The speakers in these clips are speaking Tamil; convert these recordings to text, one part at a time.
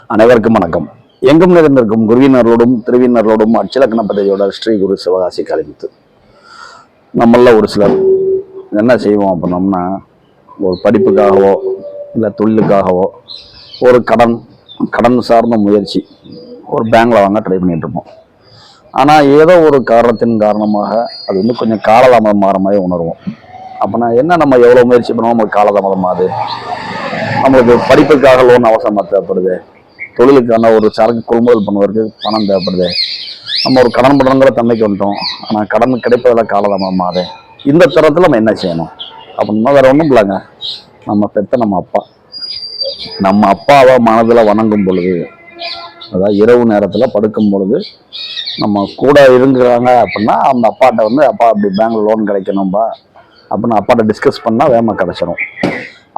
அனைவருக்கும் வணக்கம். எங்கும் நிறைந்திருக்கும் குருவினர்களோடும் திருவினர்களோடும் அச்சலக்கண பதவியோட ஸ்ரீ குரு சிவகாசி காளிமுத்து. நம்மள ஒரு சிலர் என்ன செய்வோம் அப்படின்னோம்னா, ஒரு படிப்புக்காகவோ இல்லை தொழிலுக்காகவோ ஒரு கடன் சார்ந்த முயற்சி ஒரு பேங்க்ல வாங்க ட்ரை பண்ணிட்டு இருப்போம். ஆனால் ஏதோ ஒரு காரணத்தின் காரணமாக அது வந்து கொஞ்சம் காலதாமதம் மாற மாதிரி உணர்வோம். அப்போனா என்ன, நம்ம எவ்வளோ முயற்சி பண்ணுவோம், நமக்கு காலதாமதம் ஆகுது. நம்மளுக்கு படிப்புக்காக லோன் அவசரமாக தேவைப்படுது, தொழிலுக்கான ஒரு சரக்கு கொள்முதல் பண்ணுவதற்கு பணம் தேவைப்படுது, நம்ம ஒரு கடன் பண்றங்கிற தன்மைக்கு வந்துட்டோம். ஆனால் கடன் கிடைப்பதில் காலதாமதமாகுது. இந்த தரத்தில் நம்ம என்ன செய்யணும் அப்படின்னா, வேற ஒன்றும் இல்லைங்க. நம்ம பெற்ற நம்ம அப்பாவை மனதில் வணங்கும் பொழுது, அதாவது இரவு நேரத்தில் படுக்கும் பொழுது நம்ம கூட இருக்கிறாங்க அப்படின்னா அந்த அப்பாட்ட வந்து, அப்பா அப்படி பேங்க்ல லோன் கிடைக்கணும்பா அப்படின்னு அப்பாட்ட டிஸ்கஸ் பண்ணால் வேகமாக கிடைச்சிடும்.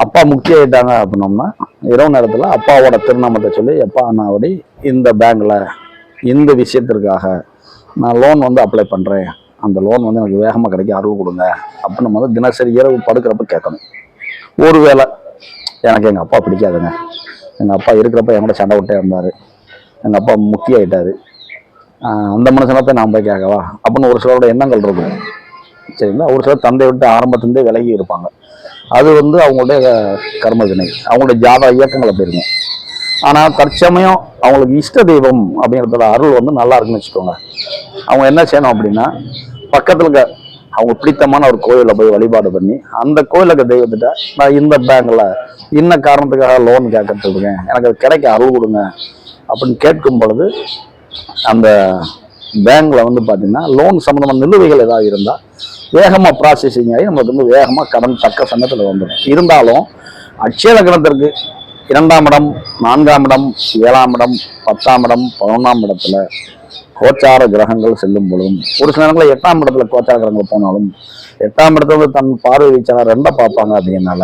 அப்பா முக்கியம் ஆயிட்டாங்க அப்படின்னோம்னா, இரவு நேரத்தில் அப்பாவோட திருநாமத்தை சொல்லி, எப்பா நான் அப்படி இந்த பேங்க்ல இந்த விஷயத்திற்காக நான் லோன் வந்து அப்ளை பண்ணுறேன், அந்த லோன் வந்து எனக்கு வேகமாக கிடைக்க அருள் கொடுங்க அப்படின்னு நம்ம வந்து தினசரி இரவு படுக்கிறப்ப கேட்கணும். ஒருவேளை எனக்கு எங்கள் அப்பா பிடிக்காதுங்க, எங்கள் அப்பா இருக்கிறப்ப என் கூட சண்டை விட்டே இருந்தார், எங்கள் அப்பா முக்கியம் ஆயிட்டாரு, அந்த மனுஷனை போய் நான் போய் கேட்கவா அப்படின்னு ஒரு சிலரோட எண்ணங்கள் இருக்கும். சரிங்களா? ஒரு சிலர் தந்தை விட்டு ஆரம்பத்திலேருந்தே விலகி இருப்பாங்க. அது வந்து அவங்களுடைய கர்மவினை, அவங்களுடைய ஜாதக இயக்கங்கள் அப்படி இருக்கும். ஆனால் தற்சமயம் அவங்களுக்கு இஷ்ட தெய்வம் அப்படிங்கிறதோட அருள் வந்து நல்லா இருக்குன்னு வச்சுக்கோங்க. அவங்க என்ன செய்யணும் அப்படின்னா, பக்கத்தில் இருக்க அவங்க பிடித்தமான ஒரு கோயிலில் போய் வழிபாடு பண்ணி, அந்த கோயிலில் இருக்க தெய்வத்திட்ட நான் இந்த பேங்க்ல இன்ன காரணத்துக்காக லோன் கேட்கறதுக்கு இருக்கேன், எனக்கு அது கிடைக்க அருள் கொடுங்க அப்படின்னு கேட்கும் பொழுது, அந்த பேங்க்ல வந்து பார்த்தீங்கன்னா லோன் சம்மந்தமான நிலுவைகள் ஏதாவது இருந்தால் வேகமாக ப்ராசஸிங் ஆகி நம்மளுக்கு வந்து வேகமாக கடன் தக்க சமயத்தில் வந்துடும். இருந்தாலும் அட்சய லக்னத்திற்கு 2ஆம் இடம், 4ஆம் இடம், 7ஆம் இடம், 10ஆம் இடம், 11ஆம் இடத்துல கோச்சார கிரகங்கள் செல்லும் பொழுதும், ஒரு சில நேரங்களில் 8ஆம் இடத்துல கோச்சார கிரகங்கள் போனாலும் 8ஆம் இடத்துல வந்து தன் பார்வை வீச்சாளர் 2 பார்ப்பாங்க. அப்படின்னால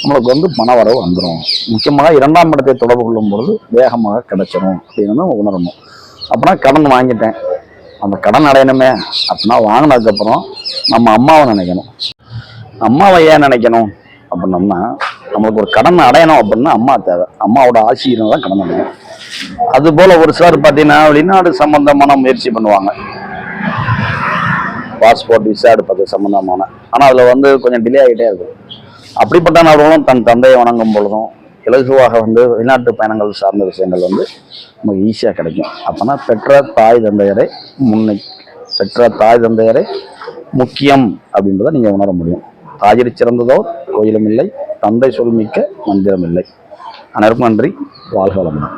நம்மளுக்கு வந்து பண வரவு வந்துடும். முக்கியமாக 2ஆம் இடத்தை தொடர்பு கொள்ளும் பொழுது வேகமாக கிடைச்சிடும் அப்படின்னு நம்ம உணரணும். அப்படின்னா கடன் வாங்கிட்டேன், அந்த கடன் அடையணுமே அப்படின்னா வாங்கினதுக்கப்புறம் நம்ம அம்மாவை நினைக்கணும். அம்மாவை ஏன் நினைக்கணும் அப்படின்னோம்னா, நம்மளுக்கு ஒரு கடன் அடையணும் அப்படின்னா அம்மா தேவை, அம்மாவோட ஆசையினால தான் கடன் அடையணும். அது போல ஒரு சிலர் பார்த்தீங்கன்னா வெளிநாடு சம்பந்தமான முயற்சி பண்ணுவாங்க, பாஸ்போர்ட் விசா எடுப்பது சம்பந்தமான. ஆனால் அதில் வந்து கொஞ்சம் டிலே ஆகிட்டே இருக்கும். அப்படிப்பட்ட நபர்களும் தன் தந்தையை வணங்கும் பொழுதும் இலகுவாக வந்து வெளிநாட்டு பயணங்கள் சார்ந்த விஷயங்கள் வந்து நமக்கு ஈஸியாக கிடைக்கும். அப்போனா பெற்ற தாய் தந்தையரை முக்கியம் அப்படின்றத நீங்கள் உணர முடியும். தாயிறி சிறந்ததோ கோயிலும் இல்லை, தந்தை சொல்மிக்க மந்திரம் இல்லை. அனைவருக்கும் நன்றி. வாழ்க வளமுடன்.